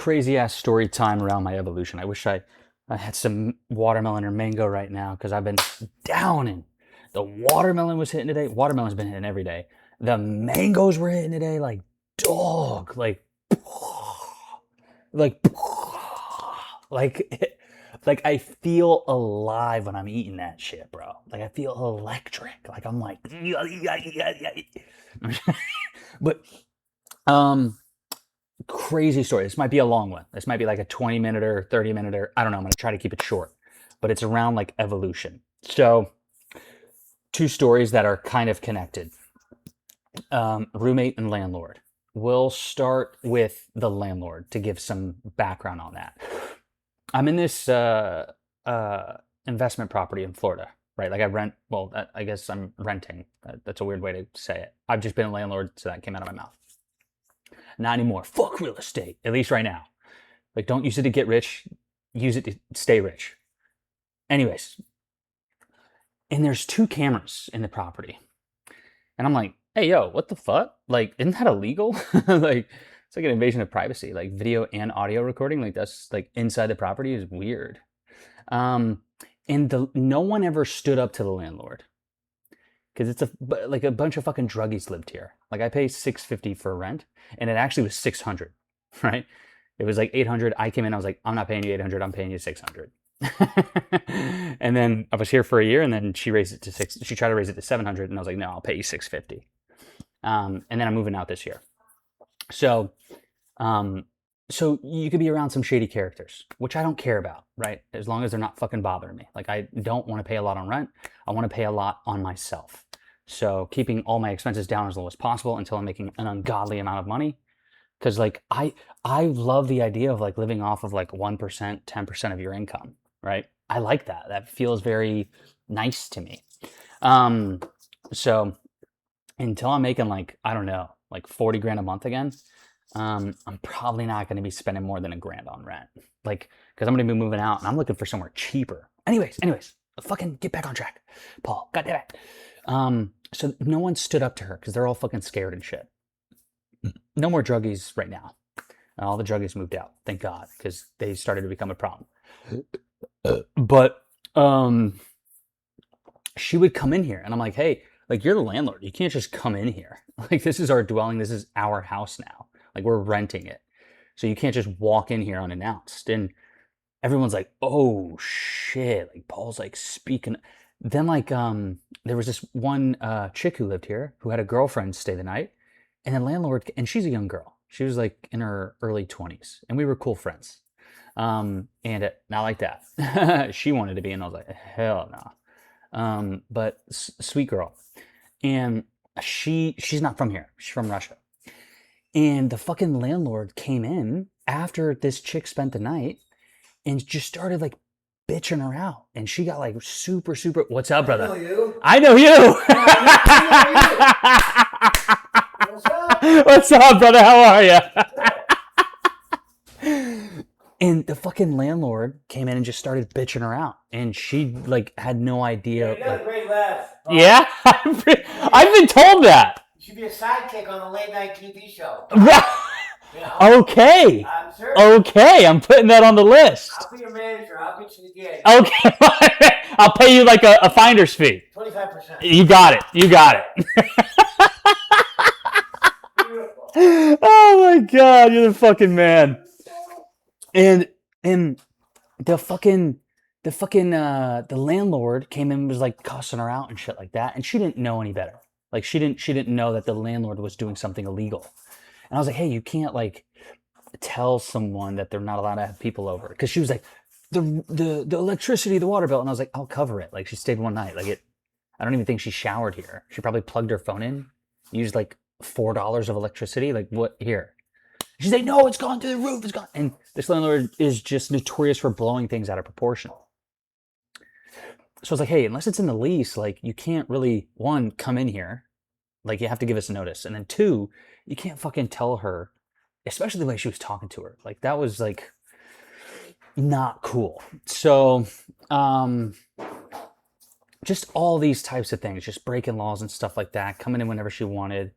crazy ass story time around my evolution. I wish I had some watermelon or mango right now because I've been downing. The watermelon was hitting today. Watermelon's been hitting every day. The mangoes were hitting today like dog. Like, like, like I feel alive when I'm eating that shit, bro. Like I feel electric. Like I'm like, but um, crazy story. This might be a long one. This might be like a 20-minute or 30-minute or I don't know. I'm gonna try to keep it short, but it's around like evolution. So two stories that are kind of connected. Roommate and landlord. We'll start with the landlord to give some background on that. I'm in this investment property in Florida, right? Like I rent, well, I guess I'm renting. That's a weird way to say it. I've just been a landlord, so that came out of my mouth. Not anymore. Fuck real estate, at least right now. Like, don't use it to get rich, use it to stay rich. Anyways, and there's two cameras in the property. And I'm like, hey, yo, what the fuck? Like, isn't that illegal? Like, it's like an invasion of privacy. Like, video and audio recording, like, that's like inside the property is weird. And no one ever stood up to the landlord because it's like a bunch of fucking druggies lived here. Like, I pay $650 for rent, and it actually was $600, right? It was like $800. I came in, I was like, I'm not paying you $800, I'm paying you $600. And then I was here for a year, and then she raised it to she tried to raise it to $700, and I was like, no, I'll pay you $650. And then I'm moving out this year. So so you could be around some shady characters, which I don't care about, right? As long as they're not fucking bothering me. Like, I don't want to pay a lot on rent. I want to pay a lot on myself. So keeping all my expenses down as low as possible until I'm making an ungodly amount of money. Because like I love the idea of like living off of like 1%, 10% of your income, right? I like that. That feels very nice to me. So until I'm making like, I don't know, like 40 grand a month again, I'm probably not going to be spending more than $1,000 on rent. Like, because I'm going to be moving out and I'm looking for somewhere cheaper. Anyways, fucking get back on track, Paul. God damn it. So no one stood up to her because they're all fucking scared and shit. No more druggies right now. All the druggies moved out, thank God, because they started to become a problem. But she would come in here, and I'm like, hey, like, you're the landlord. You can't just come in here. Like, this is our dwelling. This is our house now. Like, we're renting it. So you can't just walk in here unannounced. And everyone's like, oh, shit. Like, Paul's, like, speaking. Then, like, there was this one chick who lived here who had a girlfriend stay the night. And the landlord, and she's a young girl. She was, like, in her early 20s. And we were cool friends. And not like that. She wanted to be, and I was like, hell no. But sweet girl. And she's not from here. She's from Russia. And the fucking landlord came in after this chick spent the night and just started like bitching her out. And she got like super, what's up, brother? I know you. I know you. What's up? What's up, brother? How are you? And the fucking landlord came in and just started bitching her out. And she like had no idea. You got a great laugh. Yeah? I've been told that. You should be a sidekick on a late night TV show. You know? Okay. I'm sure. Okay, I'm putting that on the list. I'll be your manager. I'll get you the gig. Okay, I'll pay you like a finder's fee. 25%. You got it. Beautiful. Oh my God, you're the fucking man. And the landlord came in and was like cussing her out and shit like that, and she didn't know any better. Like she didn't know that the landlord was doing something illegal. And I was like, hey, you can't like tell someone that they're not allowed to have people over. Because she was like, the electricity, the water bill. And I was like, I'll cover it. Like she stayed one night. Like I don't even think she showered here. She probably plugged her phone in, used like $4 of electricity. Like what here? She's like, no, it's gone through the roof. It's gone. And this landlord is just notorious for blowing things out of proportion. So I was like, hey, unless it's in the lease, like you can't really, one, come in here. Like you have to give us a notice. And then two, you can't fucking tell her, especially the way she was talking to her. Like that was like not cool. So just all these types of things, just breaking laws and stuff like that, coming in whenever she wanted,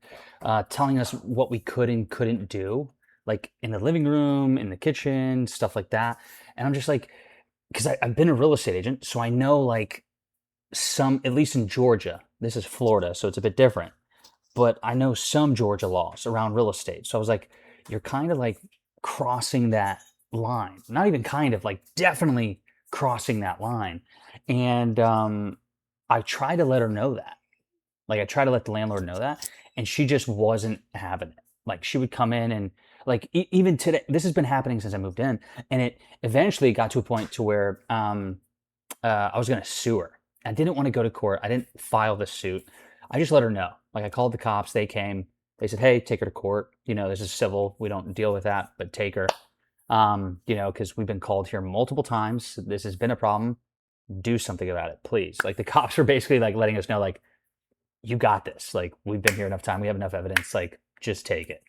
telling us what we could and couldn't do. like in the living room, in the kitchen, stuff like that. And I'm just like, because I've been a real estate agent, so I know like some, at least in Georgia, this is Florida, so it's a bit different, but I know some Georgia laws around real estate. So I was like, you're kind of like crossing that line. Not even kind of, like definitely crossing that line. And I tried to let her know that. Like I tried to let the landlord know that, and she just wasn't having it. Like she would come in and like even today, this has been happening since I moved in, and it eventually got to a point to where I was gonna sue her. I didn't want to go to court. I didn't file the suit. I just let her know. Like I called the cops. They came. They said, "Hey, take her to court. You know, this is civil. We don't deal with that, but take her. You know, because we've been called here multiple times. This has been a problem. Do something about it, please." Like the cops were basically like letting us know, like, you got this. Like we've been here enough time. We have enough evidence. Like just take it.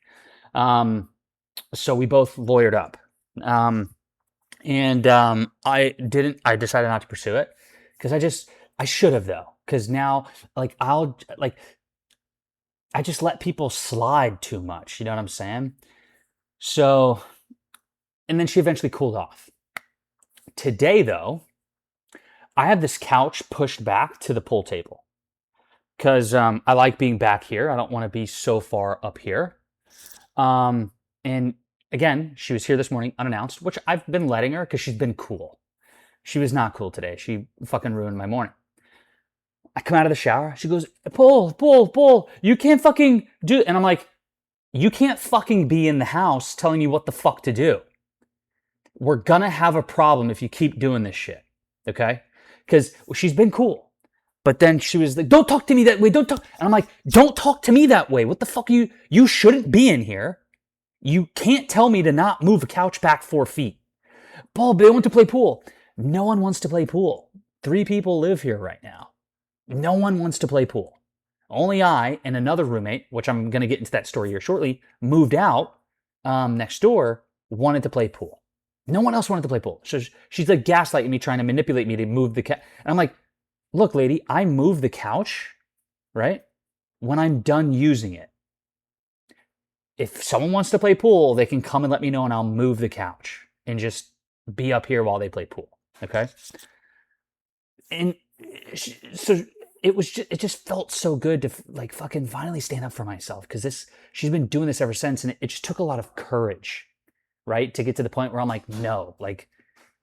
So we both lawyered up. And I decided not to pursue it because I should have though. Because now, like, I just let people slide too much. You know what I'm saying? So, and then she eventually cooled off. Today, though, I have this couch pushed back to the pool table because I like being back here. I don't want to be so far up here. And again, she was here this morning unannounced, which I've been letting her because she's been cool. She was not cool today. She fucking ruined my morning. I come out of the shower. She goes, Paul, you can't fucking do. And I'm like, you can't fucking be in the house telling you what the fuck to do. We're gonna have a problem if you keep doing this shit. Okay? Because she's been cool. But then she was like, don't talk to me that way. Don't talk. And I'm like, don't talk to me that way. What the fuck are you? You shouldn't be in here. You can't tell me to not move a couch back 4 feet. Paul, they want to play pool. No one wants to play pool. 3 people live here right now. No one wants to play pool. Only I and another roommate, which I'm going to get into that story here shortly, moved out next door, wanted to play pool. No one else wanted to play pool. So she's like gaslighting me, trying to manipulate me to move the couch. And I'm like, look, lady, I move the couch, right, when I'm done using it. If someone wants to play pool, they can come and let me know and I'll move the couch and just be up here while they play pool. Okay. And so it just felt so good to like fucking finally stand up for myself because she's been doing this ever since. And it just took a lot of courage, right? To get to the point where I'm like, no, like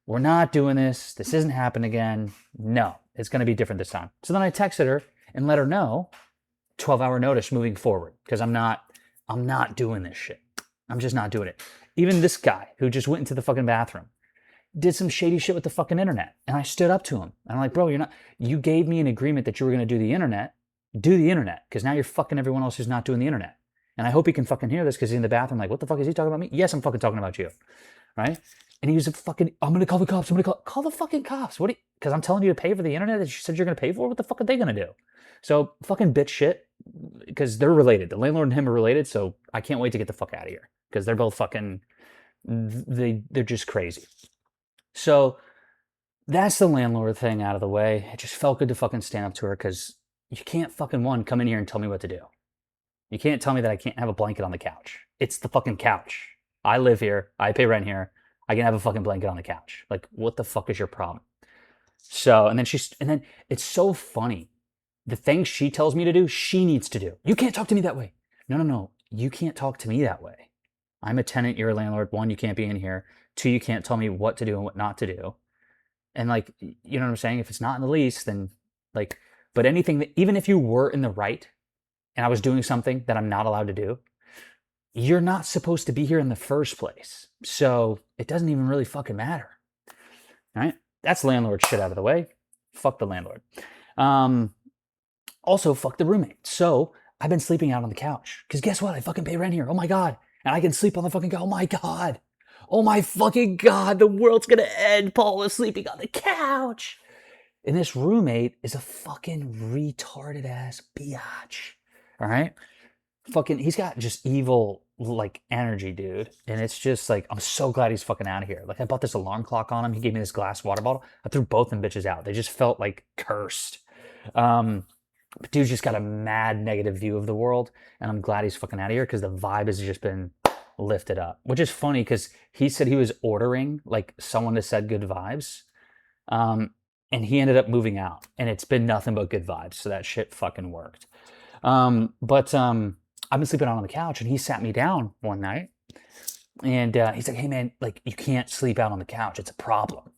we're not doing this. This isn't happening again. No, it's going to be different this time. So then I texted her and let her know 12-hour notice moving forward because I'm not doing this shit. I'm just not doing it. Even this guy who just went into the fucking bathroom did some shady shit with the fucking internet. And I stood up to him. And I'm like, bro, you gave me an agreement that you were going to do the internet. Do the internet. Because now you're fucking everyone else who's not doing the internet. And I hope he can fucking hear this because he's in the bathroom like, what the fuck is he talking about me? Yes, I'm fucking talking about you. Right? And he was I'm going to call the cops. I'm going to call the fucking cops. What? Because I'm telling you to pay for the internet that you said you're going to pay for? What the fuck are they going to do? So fucking bitch shit. Because they're related. The landlord and him are related. So I can't wait to get the fuck out of here. Because they're both fucking, they're just crazy. So that's the landlord thing out of the way. It just felt good to fucking stand up to her because you can't fucking come in here and tell me what to do. You can't tell me that I can't have a blanket on the couch. It's the fucking couch. I live here. I pay rent here. I can have a fucking blanket on the couch. Like, what the fuck is your problem? So, and then it's so funny. The things she tells me to do, she needs to do. You can't talk to me that way. No. You can't talk to me that way. I'm a tenant. You're a landlord. 1, you can't be in here. 2, you can't tell me what to do and what not to do. And like, you know what I'm saying? If it's not in the lease, then like, but anything that, even if you were in the right and I was doing something that I'm not allowed to do, you're not supposed to be here in the first place. So it doesn't even really fucking matter. All right. That's landlord shit out of the way. Fuck the landlord. Also fuck the roommate. So I've been sleeping out on the couch because guess what? I fucking pay rent here. Oh my God. And I can sleep on the fucking couch. Oh my God. Oh my fucking God, the world's gonna end. Paul is sleeping on the couch. And this roommate is a fucking retarded ass biatch. All right? Fucking, he's got just evil, like, energy, dude. And it's just like, I'm so glad he's fucking out of here. Like, I bought this alarm clock on him. He gave me this glass water bottle. I threw both them bitches out. They just felt like cursed. But dude's just got a mad negative view of the world. And I'm glad he's fucking out of here because the vibe has just been lifted up, which is funny because he said he was ordering like someone to said good vibes. Um, and he ended up moving out, and it's been nothing but good vibes. So that shit fucking worked. But I've been sleeping out on the couch, and he sat me down one night, and he's like, "Hey man, like you can't sleep out on the couch. It's a problem.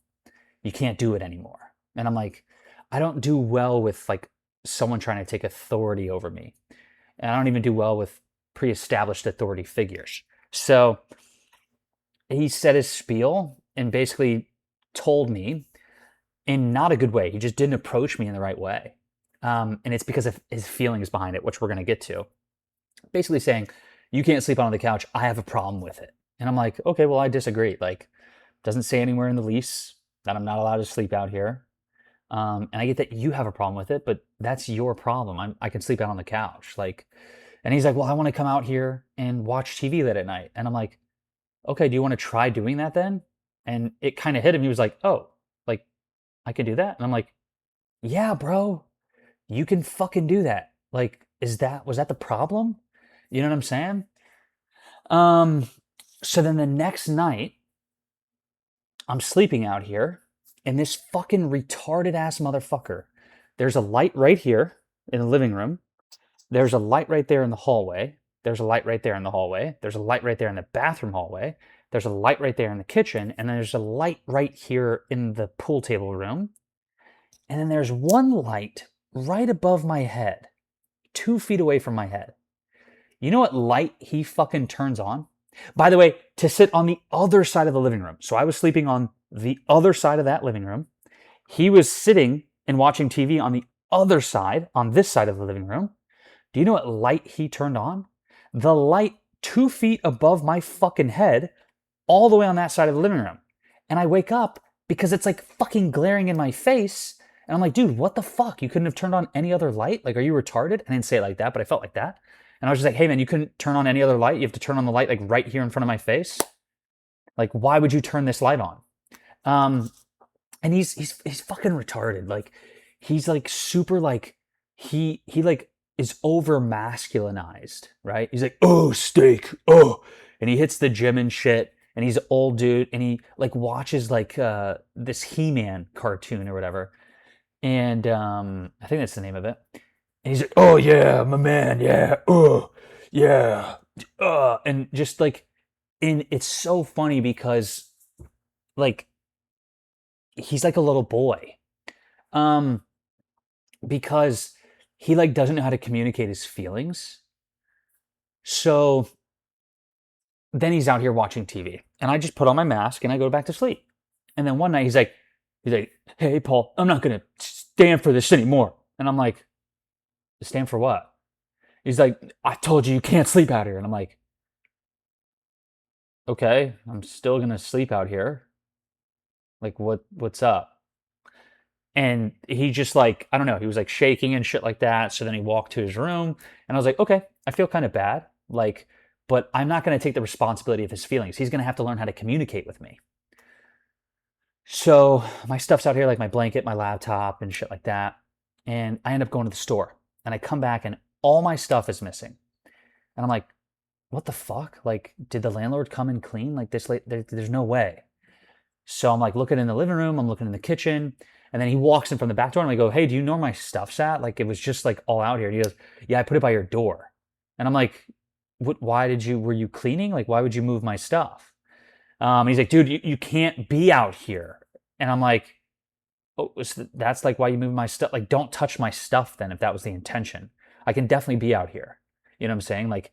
You can't do it anymore." And I'm like, I don't do well with like someone trying to take authority over me, and I don't even do well with pre-established authority figures. So he said his spiel and basically told me in not a good way. He just didn't approach me in the right way. And it's because of his feelings behind it, which we're going to get to. Basically saying, you can't sleep on the couch. I have a problem with it. And I'm like, okay, well, I disagree. Like, doesn't say anywhere in the lease that I'm not allowed to sleep out here. And I get that you have a problem with it, but that's your problem. I can sleep out on the couch. Like, and he's like, well, I want to come out here and watch TV late at night. And I'm like, okay, do you want to try doing that then? And it kind of hit him. He was like, oh, like I can do that. And I'm like, yeah, bro, you can fucking do that. Like, was that the problem? You know what I'm saying? Um, so then the next night, I'm sleeping out here, and this fucking retarded ass motherfucker. There's a light right here in the living room. There's a light right there in the hallway. There's a light right there in the hallway. There's a light right there in the bathroom hallway. There's a light right there in the kitchen. And then there's a light right here in the pool table room. And then there's one light right above my head, 2 feet away from my head. You know what light he fucking turns on? By the way, to sit on the other side of the living room. So I was sleeping on the other side of that living room. He was sitting and watching TV on the other side, on this side of the living room. Do you know what light he turned on? The light 2 feet above my fucking head, all the way on that side of the living room. And I wake up because it's like fucking glaring in my face. And I'm like, dude, what the fuck? You couldn't have turned on any other light? Like, are you retarded? I didn't say it like that, but I felt like that. And I was just like, hey man, you couldn't turn on any other light? You have to turn on the light like right here in front of my face? Like, why would you turn this light on? And he's fucking retarded. Like, he's like super like, he like is over masculinized, right? He's like, oh, steak, oh. And he hits the gym and shit. And he's an old dude. And he like watches like this He-Man cartoon or whatever. And I think that's the name of it. And he's like, oh yeah, my man, yeah, oh, yeah. And just like, and it's so funny because like, he's like a little boy. Um, because he like doesn't know how to communicate his feelings. So then he's out here watching TV. And I just put on my mask and I go back to sleep. And then one night he's like, hey Paul, I'm not gonna stand for this anymore. And I'm like, stand for what? He's like, I told you can't sleep out here. And I'm like, okay, I'm still gonna sleep out here. Like, what's up? And he just like, I don't know, he was like shaking and shit like that. So then he walked to his room and I was like, okay, I feel kind of bad. Like, but I'm not gonna take the responsibility of his feelings. He's gonna have to learn how to communicate with me. So my stuff's out here, like my blanket, my laptop, and shit like that. And I end up going to the store. And I come back and all my stuff is missing. And I'm like, what the fuck? Like, did the landlord come and clean like this late? There's no way. So I'm like looking in the living room, I'm looking in the kitchen. And then he walks in from the back door and I go, hey, do you know where my stuff's at? Like, it was just like all out here. And he goes, yeah, I put it by your door. And I'm like, why were you cleaning? Like, why would you move my stuff? He's like, dude, you can't be out here. And I'm like, oh, that's like why you moved my stuff. Like, don't touch my stuff then if that was the intention. I can definitely be out here. You know what I'm saying? Like,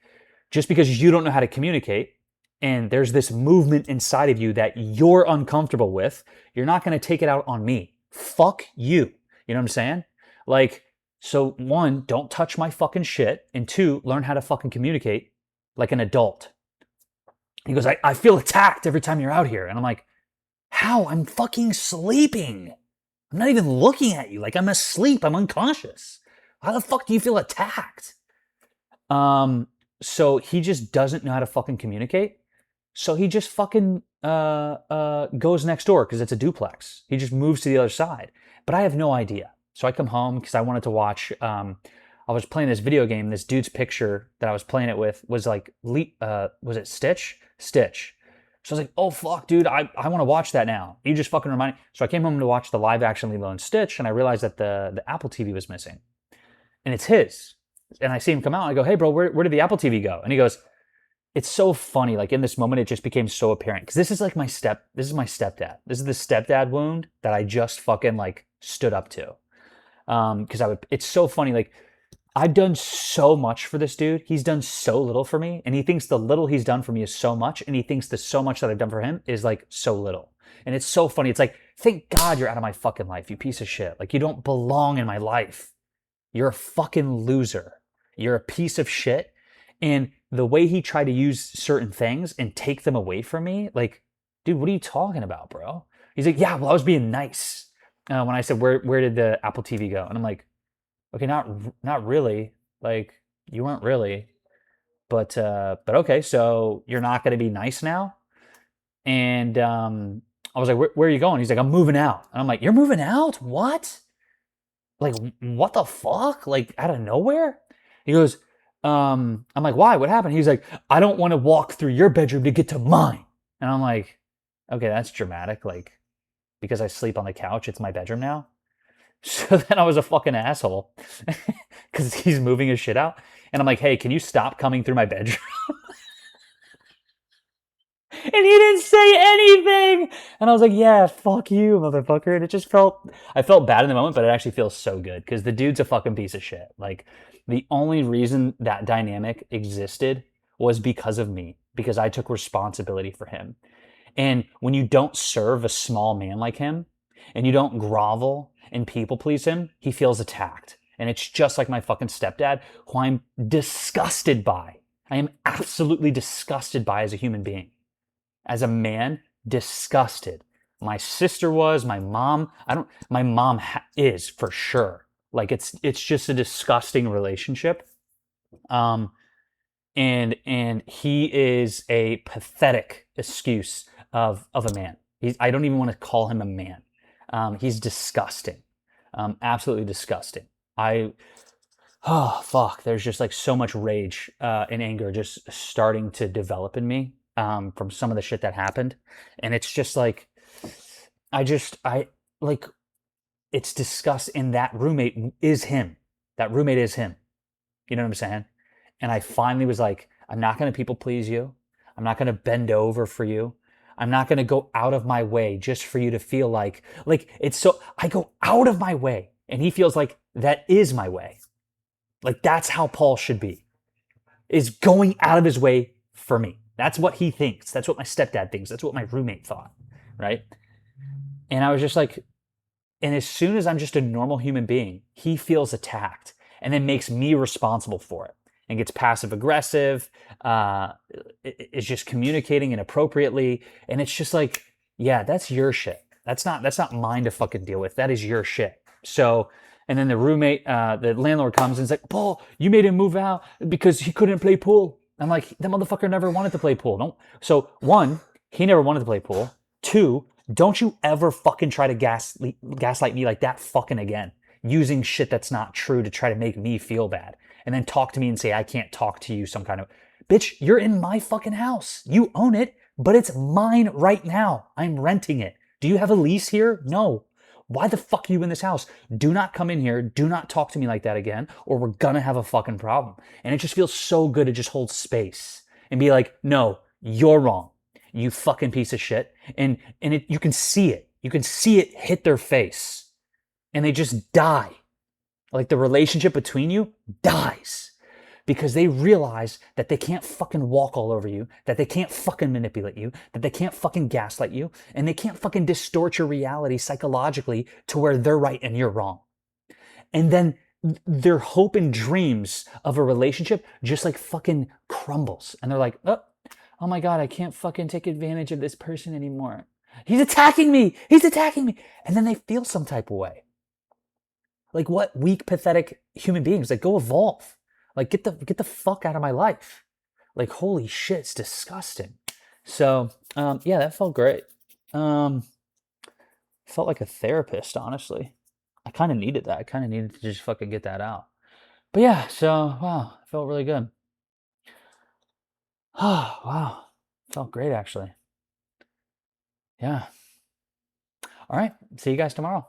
just because you don't know how to communicate and there's this movement inside of you that you're uncomfortable with, you're not going to take it out on me. Fuck you. You know what I'm saying? Like, so one, don't touch my fucking shit. And two, learn how to fucking communicate like an adult. He goes, I feel attacked every time you're out here. And I'm like, how? I'm fucking sleeping. I'm not even looking at you. Like, I'm asleep. I'm unconscious. How the fuck do you feel attacked? So he just doesn't know how to fucking communicate. So he just fucking goes next door because it's a duplex. He just moves to the other side. But I have no idea. So I come home because I wanted to watch I was playing this video game. This dude's picture that I was playing it with was like, was it Stitch? Stitch. So I was like, oh fuck, dude, I want to watch that now. You just fucking remind me. So I came home to watch the live action Lilo and Stitch, and I realized that the Apple TV was missing, and it's his. And I see him come out. And I go, hey bro, where did the Apple TV go? And he goes, it's so funny. Like in this moment, it just became so apparent because this is like this is my stepdad. This is the stepdad wound that I just fucking like stood up to. Because it's so funny. Like I've done so much for this dude. He's done so little for me, and he thinks the little he's done for me is so much, and he thinks the so much that I've done for him is like so little. And it's so funny. It's like, thank God you're out of my fucking life, you piece of shit. Like you don't belong in my life. You're a fucking loser. You're a piece of shit. And the way he tried to use certain things and take them away from me, like, dude, what are you talking about, bro? He's like, yeah, well, I was being nice. When I said, where did the Apple TV go? And I'm like, okay, not really. Like, you weren't really. But okay, so you're not going to be nice now? And I was like, where are you going? He's like, I'm moving out. And I'm like, you're moving out? What? Like, what the fuck? Like, out of nowhere? He goes, I'm like, why? What happened? He's like, I don't want to walk through your bedroom to get to mine. And I'm like, okay, that's dramatic. Like, because I sleep on the couch, it's my bedroom now. So then I was a fucking asshole because he's moving his shit out. And I'm like, hey, can you stop coming through my bedroom? And he didn't say anything. And I was like, yeah, fuck you, motherfucker. And I felt bad in the moment, but it actually feels so good because the dude's a fucking piece of shit. Like, the only reason that dynamic existed was because of me, because I took responsibility for him. And when you don't serve a small man like him and you don't grovel and people please him, he feels attacked. And it's just like my fucking stepdad, who I'm disgusted by. I am absolutely disgusted by as a human being. As a man, disgusted. My sister was, my mom, my mom is for sure. Like it's just a disgusting relationship. Um, and he is a pathetic excuse of a man. I don't even want to call him a man. He's disgusting. Absolutely disgusting. Oh fuck, there's just like so much rage and anger just starting to develop in me from some of the shit that happened. And it's just like, I like, it's disgust. And that roommate is him. That roommate is him. You know what I'm saying? And I finally was like, I'm not going to people please you. I'm not going to bend over for you. I'm not going to go out of my way just for you to feel like it's so, I go out of my way. And he feels like that is my way. Like that's how Paul should be, is going out of his way for me. That's what he thinks. That's what my stepdad thinks. That's what my roommate thought, right? And I was just like, and as soon as I'm just a normal human being, he feels attacked and then makes me responsible for it and gets passive aggressive, is just communicating inappropriately. And it's just like, yeah, that's your shit. That's not mine to fucking deal with. That is your shit. So, and then the roommate, the landlord comes and is like, Paul, you made him move out because he couldn't play pool. I'm like, that motherfucker never wanted to play pool. Don't. So one, he never wanted to play pool. Two, don't you ever fucking try to gaslight me like that fucking again, using shit that's not true to try to make me feel bad. And then talk to me and say, I can't talk to you some kind of, bitch, you're in my fucking house. You own it, but it's mine right now. I'm renting it. Do you have a lease here? No. Why the fuck are you in this house? Do not come in here. Do not talk to me like that again, or we're gonna have a fucking problem. And it just feels so good to just hold space and be like, no, you're wrong. You fucking piece of shit. And you can see it. You can see it hit their face. And they just die. Like the relationship between you dies. Because they realize that they can't fucking walk all over you, that they can't fucking manipulate you, that they can't fucking gaslight you, and they can't fucking distort your reality psychologically to where they're right and you're wrong. And then their hope and dreams of a relationship just like fucking crumbles. And they're like, oh my God, I can't fucking take advantage of this person anymore. He's attacking me. He's attacking me. And then they feel some type of way. Like what weak, pathetic human beings? Like go evolve. Like get the fuck out of my life. Like holy shit, it's disgusting. So yeah, that felt great. Felt like a therapist, honestly. I kind of needed that. I kind of needed to just fucking get that out. But yeah, so wow, it felt really good. Oh, wow. Felt great actually. Yeah. All right. See you guys tomorrow.